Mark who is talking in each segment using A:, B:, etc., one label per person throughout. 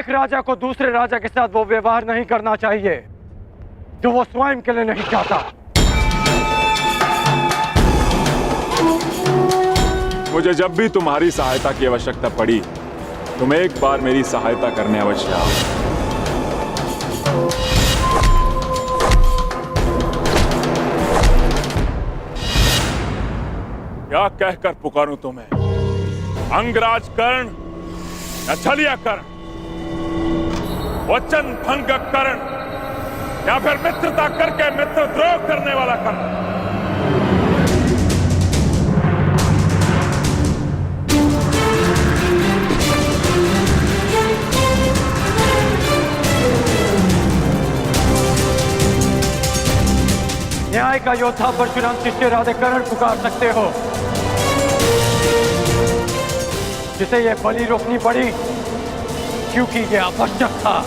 A: एक राजा को दूसरे राजा के साथ वो व्यवहार नहीं करना चाहिए जो वो स्वयं के लिए नहीं चाहता।
B: मुझे जब भी तुम्हारी सहायता की आवश्यकता पड़ी, तुम एक बार मेरी सहायता करने अवश्य आओ। क्या कहकर पुकारूं तुम्हें? अंगराज कर्ण या छलिया कर्ण? वचन भंग कर्ण या फिर मित्रता करके मित्रद्रोह करने वाला कर्ण?
A: न्याय का योद्धा परशुराम शिष्य राधे कर्ण पुकार सकते हो, जिसे ये बलि रोकनी पड़ी क्योंकि ये आवश्यक था।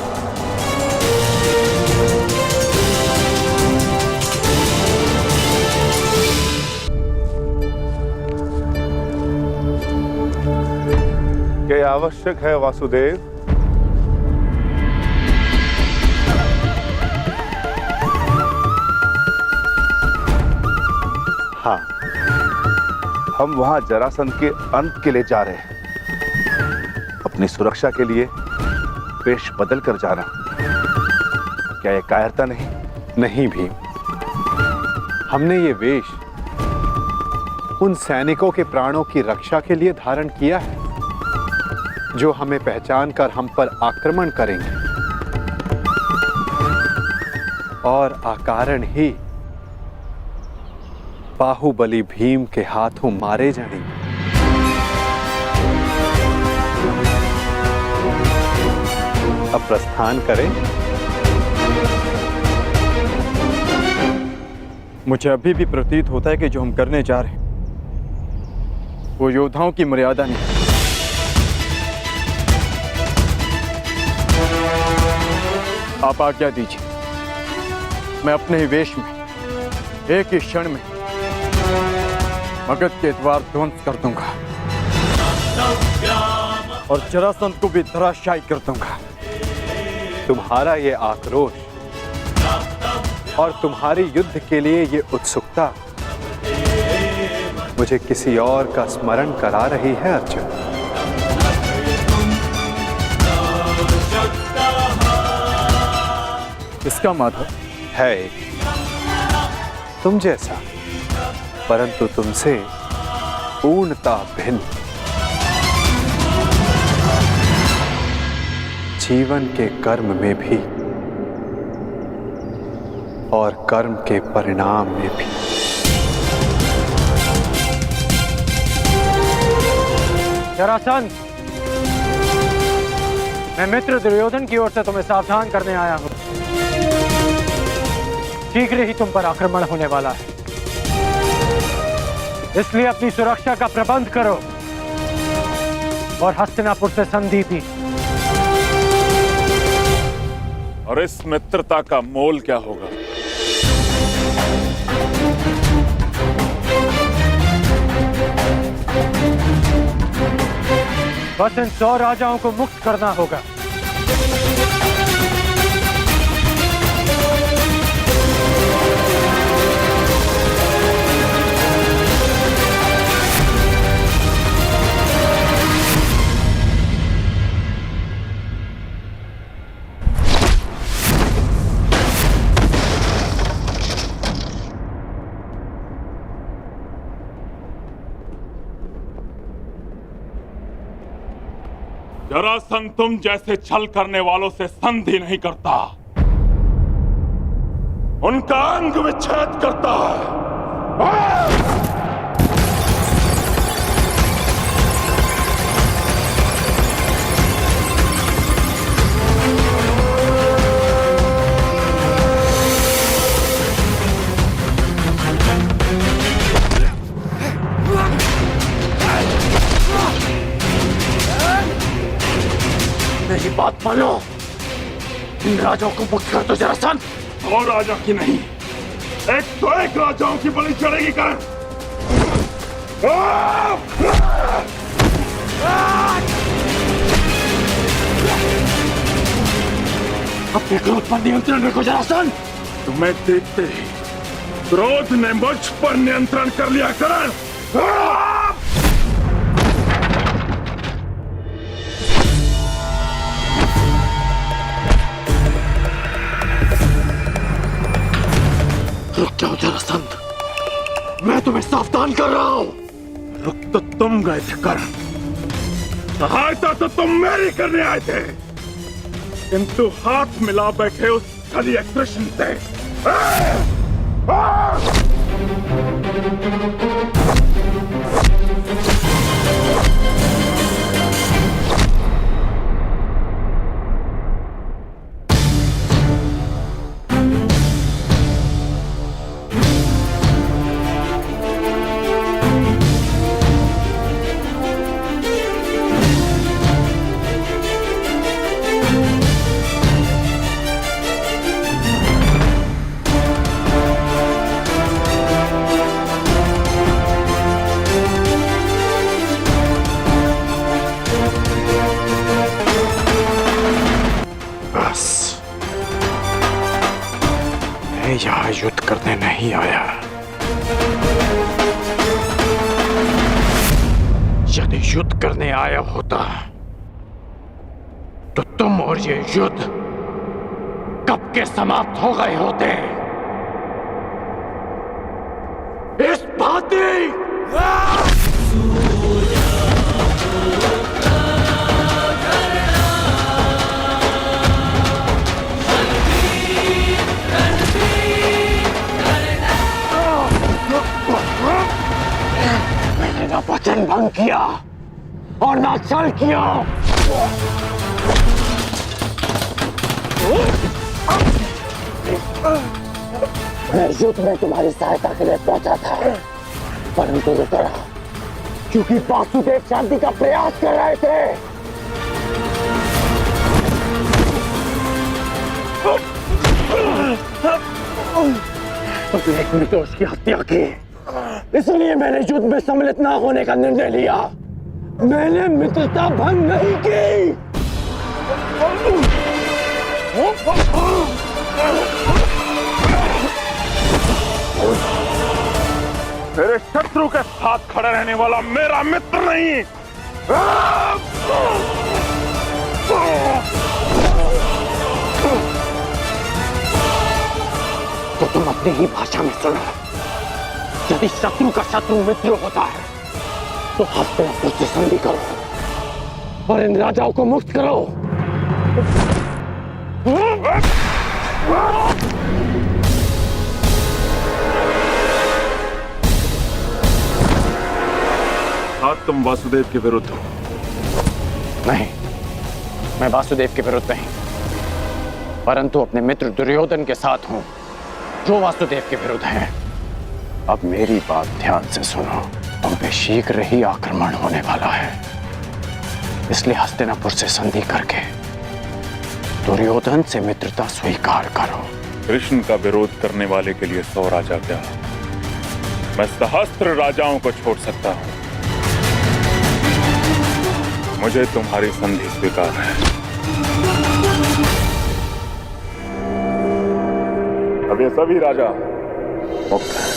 C: क्या आवश्यक है वासुदेव? हाँ, हम वहां जरासंध के अंत के लिए जा रहे हैं। अपनी सुरक्षा के लिए वेश बदल कर जाना, क्या यह कायरता नहीं?
D: नहीं भीम, हमने ये वेश उन सैनिकों के प्राणों की रक्षा के लिए धारण किया है जो हमें पहचान कर हम पर आक्रमण करेंगे और अकारण ही बाहुबली भीम के हाथों मारे जाएंगे। अब प्रस्थान करें?
A: मुझे अभी भी प्रतीत होता है कि जो हम करने जा रहे हैं वो योद्धाओं की मर्यादा नहीं। आप आज्ञा दीजिए, मैं अपने ही वेश में एक ही क्षण में मगध के द्वार ध्वंस कर दूंगा और जरासंध को भी धराशायी कर दूंगा।
D: तुम्हारा ये आक्रोश और तुम्हारी युद्ध के लिए ये उत्सुकता मुझे किसी और का स्मरण करा रही है अर्जुन।
A: इसका माधव
D: है तुम जैसा, परंतु तुमसे पूर्णता भिन्न। जीवन के कर्म में भी और कर्म के परिणाम में भी।
A: जरासंध, मैं मित्र दुर्योधन की ओर से तुम्हें सावधान करने आया हूं। शीघ्र ही तुम पर आक्रमण होने वाला है, इसलिए अपनी सुरक्षा का प्रबंध करो और हस्तिनापुर से संधि भी।
B: और इस मित्रता का मोल क्या होगा?
A: बस इन 100 राजाओं को मुक्त करना होगा।
B: जरासंध तुम जैसे छल करने वालों से संधि नहीं करता, उनका अंग विच्छेद करता है।
A: मेरी बात मानो, इन राजाओं को मुक्त कर दो जरासंध।
B: और राजा की नहीं, एक तो एक राजाओं की बलि चढ़ेगी कर्ण।
A: अपने क्रोध पर नियंत्रण रखो जरासंध।
B: तुम्हें देखते ही क्रोध ने मुझ पर नियंत्रण कर लिया करण।
A: रुक जाओ जरासंध, मैं तुम्हें सावधान कर रहा हूं।
B: रुक तो तुम गए थे करण, सहायता तो तुम मेरी करने आए थे, किंतु हाथ मिला बैठे उस छलिया कृष्ण से।
A: यहाँ युद्ध करने नहीं आया। यदि युद्ध करने आया होता तो तुम और ये युद्ध कब के समाप्त हो गए होते। इस भांति ना वचन भंग किया और ना छल किया। मैं युद्ध में तुम्हारी सहायता के लिए पहुंचा था, परंतु रुक रहा क्योंकि वासुदेव शांति का प्रयास कर रहे थे। तुमने एक निर्दोष की हत्या की, इसलिए मैंने युद्ध में सम्मिलित न होने का निर्णय लिया। मैंने मित्रता भंग नहीं की।
B: मेरे शत्रु के साथ खड़ा रहने वाला मेरा मित्र नहीं।
A: तो तुम अपनी ही भाषा में सुनो। यदि शत्रु का शत्रु मित्र होता है तो हस्तिनापुर से संधि करो और इन राजाओं को मुक्त करो।
B: आज तुम वासुदेव के विरुद्ध हो।
A: नहीं, मैं वासुदेव के विरुद्ध नहीं, परंतु अपने मित्र दुर्योधन के साथ हूं जो वासुदेव के विरुद्ध है। अब मेरी बात ध्यान से सुनो। तुम पे शीघ्र ही आक्रमण होने वाला है, इसलिए हस्तिनापुर से संधि करके दुर्योधन से मित्रता स्वीकार करो।
B: कृष्ण का विरोध करने वाले के लिए 100 राजा क्या, मैं सहस्त्र राजाओं को छोड़ सकता हूं। मुझे तुम्हारी संधि स्वीकार है। अब ये सभी राजा मुक्त हैं।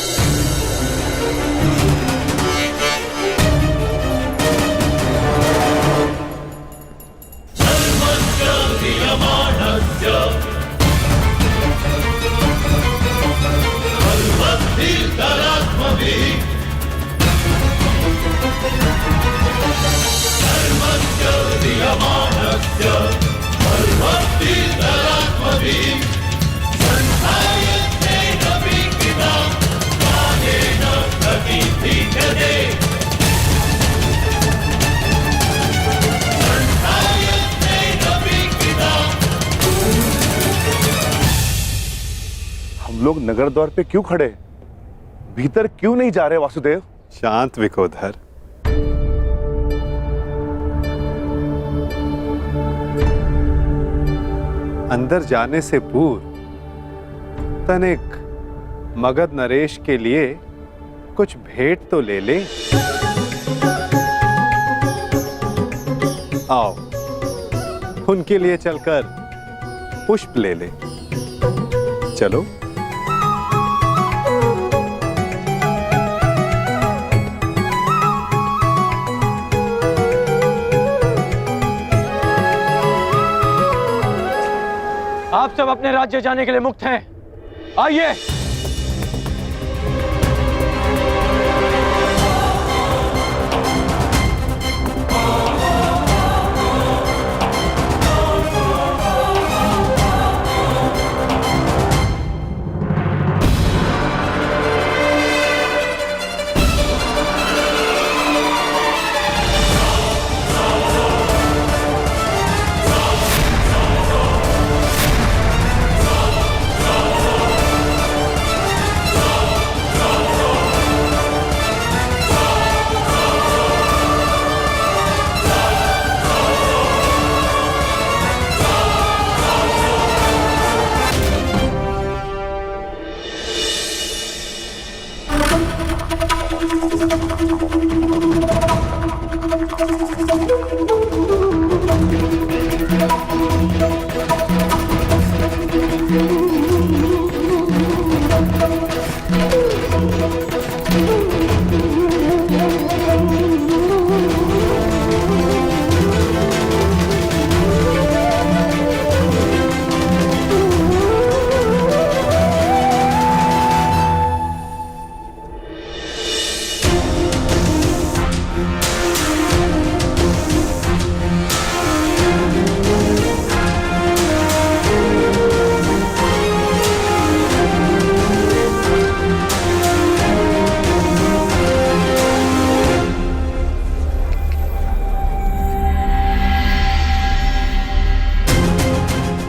C: हम लोग नगर द्वार पे क्यों खड़े, भीतर क्यों नहीं जा रहे वासुदेव?
D: शांत विकोधर। अंदर जाने से पूर्व तनिक मगध नरेश के लिए कुछ भेंट तो ले ले। आओ, उनके लिए चलकर पुष्प ले ले। चलो।
A: आप सब अपने राज्य जाने के लिए मुक्त हैं। आइए।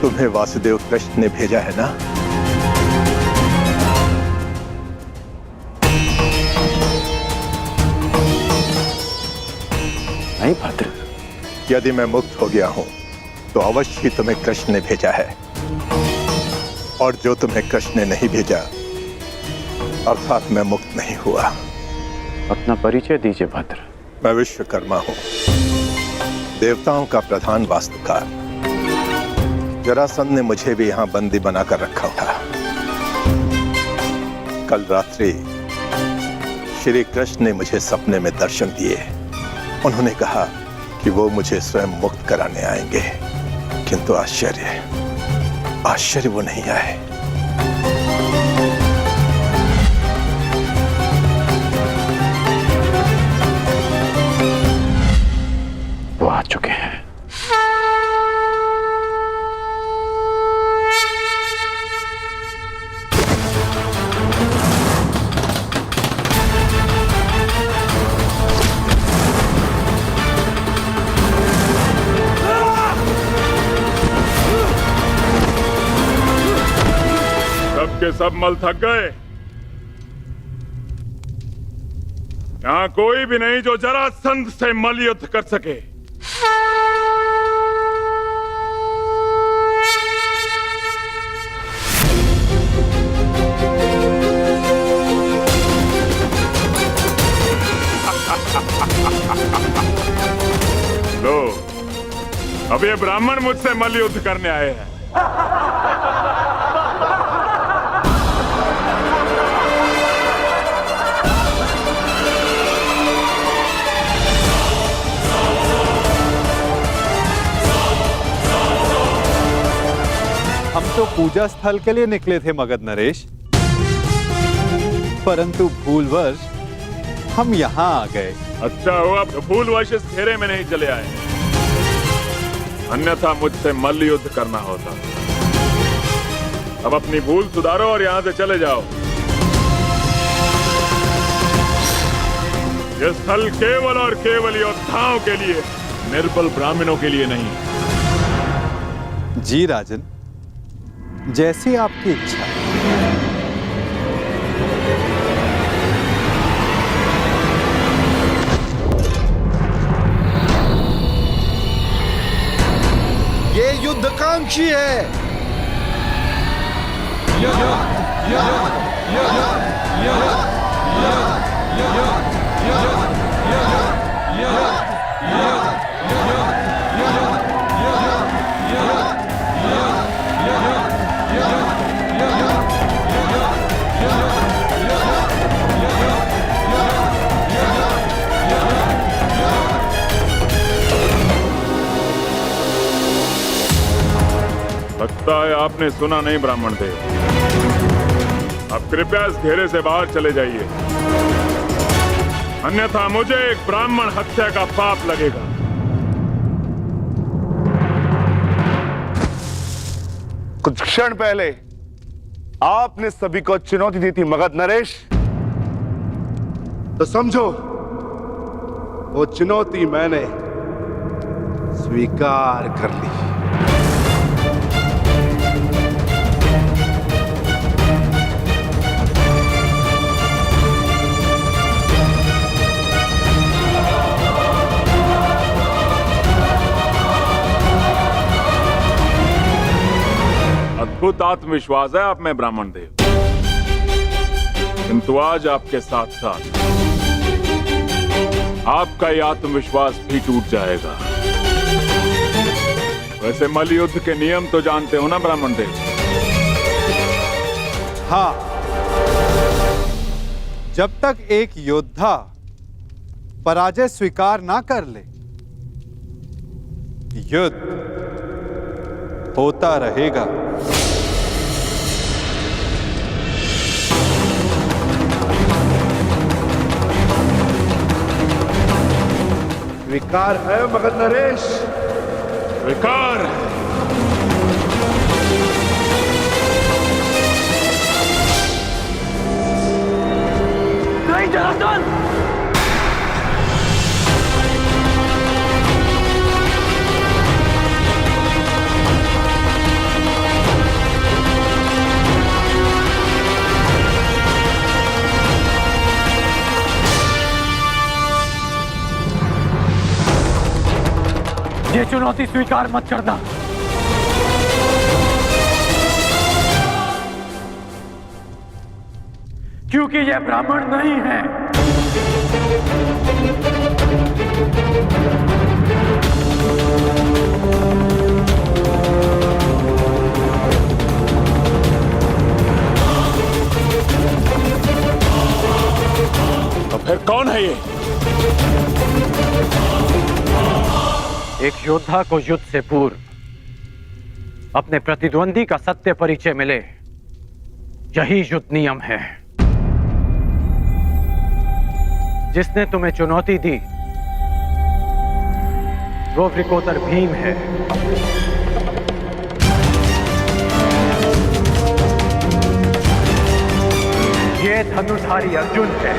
E: तुम्हें वासुदेव कृष्ण ने भेजा है ना?
A: नहीं भद्र।
E: यदि मैं मुक्त हो गया हूं तो अवश्य ही तुम्हें कृष्ण ने भेजा है, और जो तुम्हें कृष्ण ने नहीं भेजा अर्थात मैं मुक्त नहीं हुआ।
A: अपना परिचय दीजिए भद्र।
E: मैं विश्वकर्मा हूं, देवताओं का प्रधान वास्तुकार। जरासंध ने मुझे भी यहां बंदी बनाकर रखा था। कल रात्रि श्री कृष्ण ने मुझे सपने में दर्शन दिए। उन्होंने कहा कि वो मुझे स्वयं मुक्त कराने आएंगे, किंतु आश्चर्य वो नहीं आए।
A: वो आ चुके हैं।
B: के सब मल थक गए। यहां कोई भी नहीं जो जरासंध से मल युद्ध कर सके। लो, अब ये ब्राह्मण मुझसे मल युद्ध करने आए हैं।
D: हम तो पूजा स्थल के लिए निकले थे मगध नरेश, परंतु भूलवश हम यहाँ आ गए।
B: अच्छा हुआ भूलवश इस घेरे में नहीं चले आए, अन्यथा मुझसे मल्ल युद्ध करना होता। अब अपनी भूल सुधारो और यहाँ से चले जाओ। यह स्थल केवल और केवल योद्धाओं के लिए, निर्बल ब्राह्मणों के लिए नहीं।
D: जी राजन, जैसी आपकी इच्छा।
F: ये युद्धकांक्षी है।
B: आपने सुना नहीं ब्राह्मण देव। अब कृपया इस घेरे से बाहर चले जाइए, अन्यथा मुझे एक ब्राह्मण हत्या का पाप लगेगा।
C: कुछ क्षण पहले आपने सभी को चुनौती दी थी मगध नरेश, तो समझो वो चुनौती मैंने स्वीकार कर ली।
B: अद्भुत आत्मविश्वास है आप में ब्राह्मण देव, किंतु आज आपके साथ साथ आपका ये आत्मविश्वास भी टूट जाएगा। वैसे मल्लयुद्ध के नियम तो जानते हो ना ब्राह्मण देव?
D: हाँ, जब तक एक योद्धा पराजय स्वीकार ना कर ले, युद्ध होता रहेगा।
C: स्वीकार है मगध नरेश?
B: विकार
A: नहीं जनार्दन, ये चुनौती स्वीकार मत करना। क्योंकि ये ब्राह्मण नहीं है।
B: तो फिर कौन है ये?
A: एक योद्धा को युद्ध से पूर्व अपने प्रतिद्वंदी का सत्य परिचय मिले, यही युद्ध नियम है। जिसने तुम्हें चुनौती दी वो वृकोदर भीम है। ये धनुर्धारी अर्जुन है।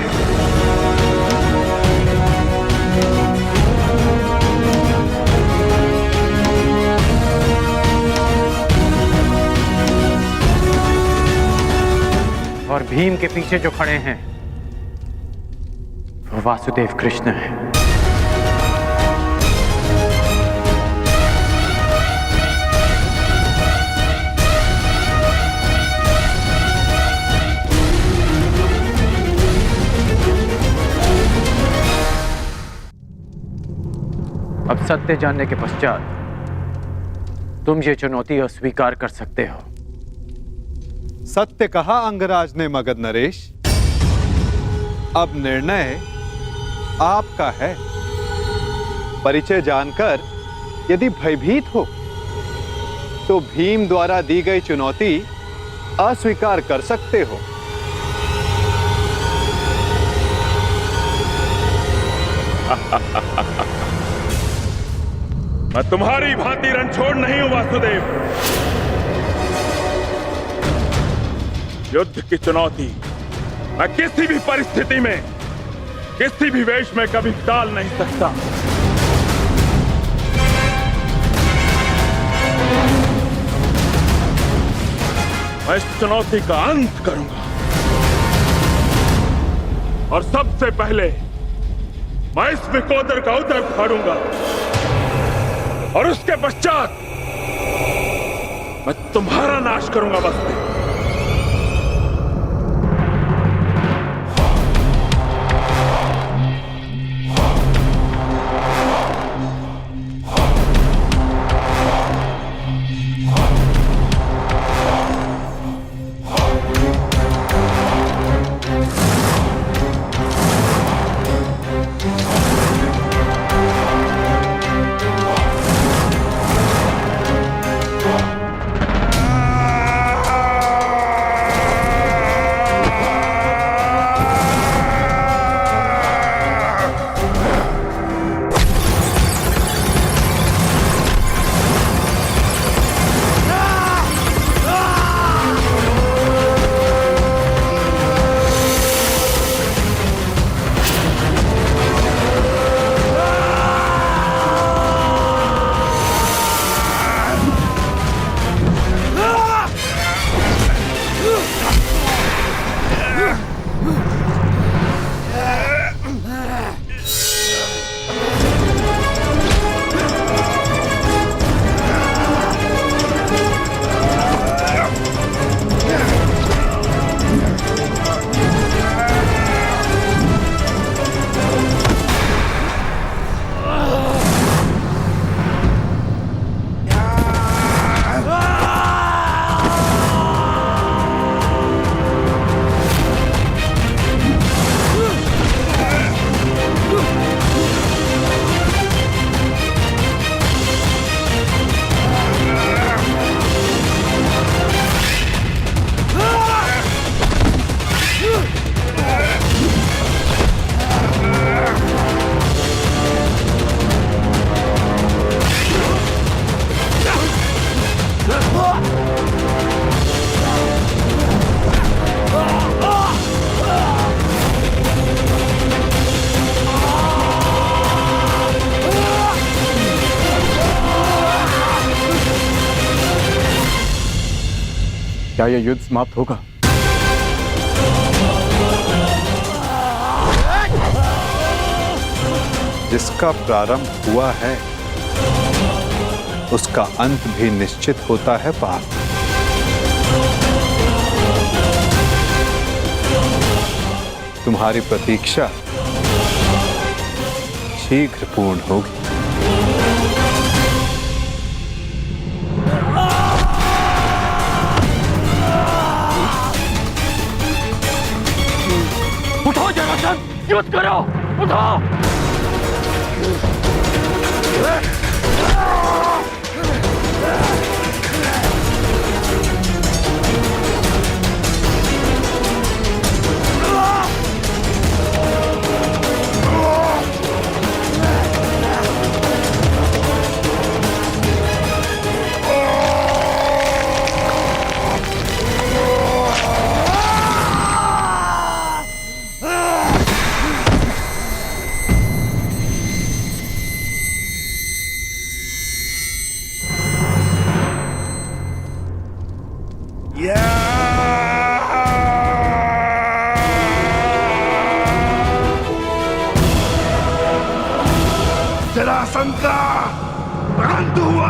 A: और भीम के पीछे जो खड़े हैं वो वासुदेव कृष्ण है। अब सत्य जानने के पश्चात तुम ये चुनौती अस्वीकार कर सकते हो।
D: सत्य कहा अंगराज ने मगध नरेश। अब निर्णय आपका है। परिचय जानकर यदि भयभीत हो तो भीम द्वारा दी गई चुनौती अस्वीकार कर सकते हो।
B: मैं तुम्हारी भांति रणछोड़ नहीं हूं वासुदेव। युद्ध की चुनौती मैं किसी भी परिस्थिति में, किसी भी वेश में कभी टाल नहीं सकता। मैं इस चुनौती का अंत करूंगा और सबसे पहले मैं इस विकोदर का उदर फाड़ूंगा और उसके पश्चात मैं तुम्हारा नाश करूंगा। बस
G: क्या यह युद्ध समाप्त होगा?
D: जिसका प्रारंभ हुआ है उसका अंत भी निश्चित होता है पार्थ। तुम्हारी प्रतीक्षा शीघ्र पूर्ण होगी।
A: उठो जरासंध, युद्ध करो, उठो।
B: जरासंध का अंत हुआ।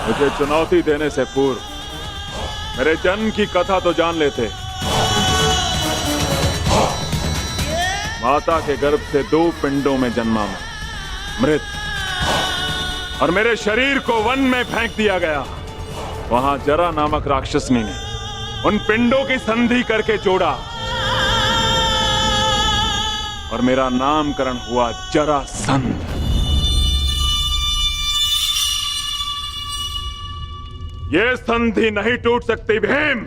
B: मुझे चुनौती देने से पूर्व मेरे जन्म की कथा तो जान लेते। माता के गर्भ से 2 पिंडों में जन्मा मैं, मृत, और मेरे शरीर को वन में फेंक दिया गया। वहां जरा नामक राक्षसनी ने उन पिंडों की संधि करके जोड़ा और मेरा नामकरण हुआ जरासंध। ये संधि नहीं टूट सकती भीम।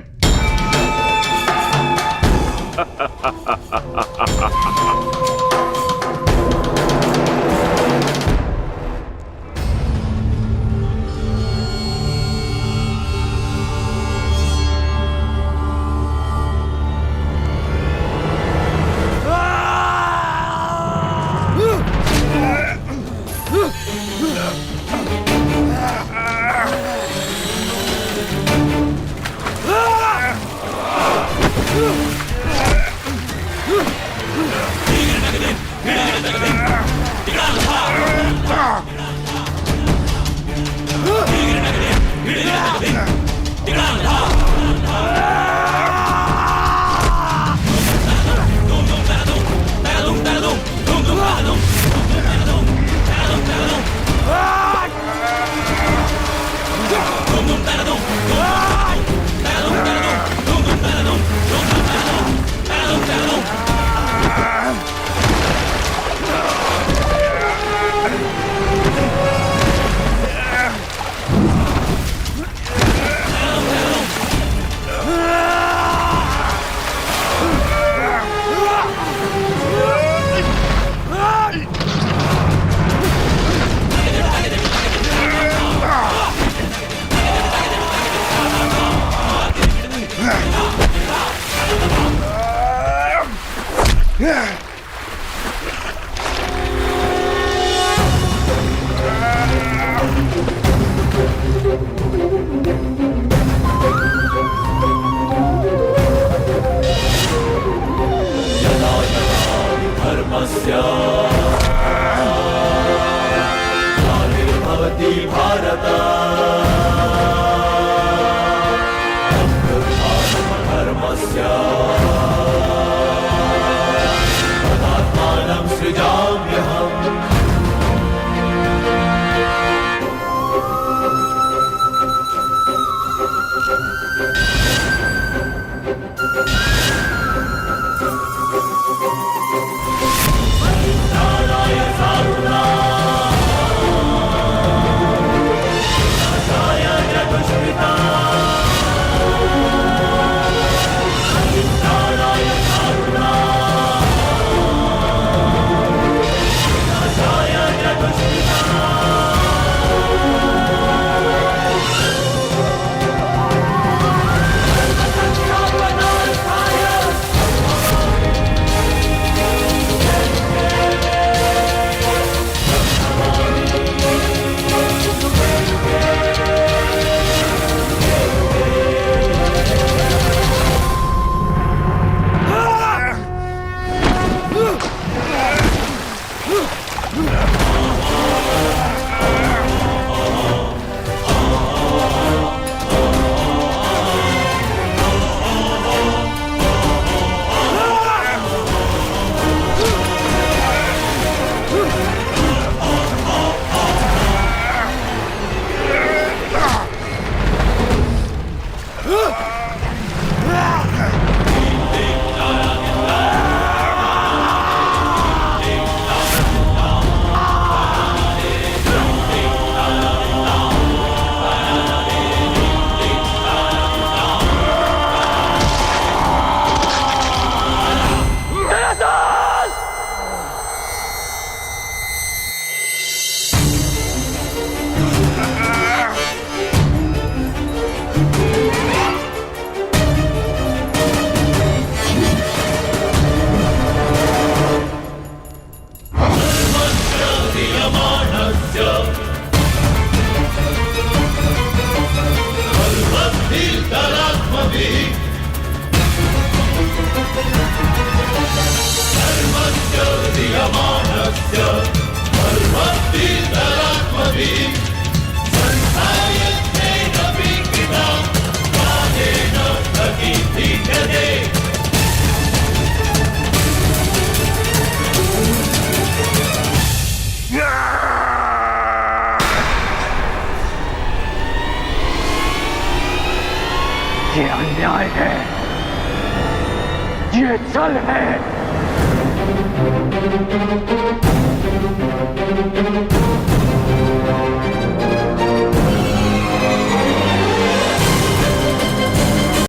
A: ये अन्याय है, ये छल है।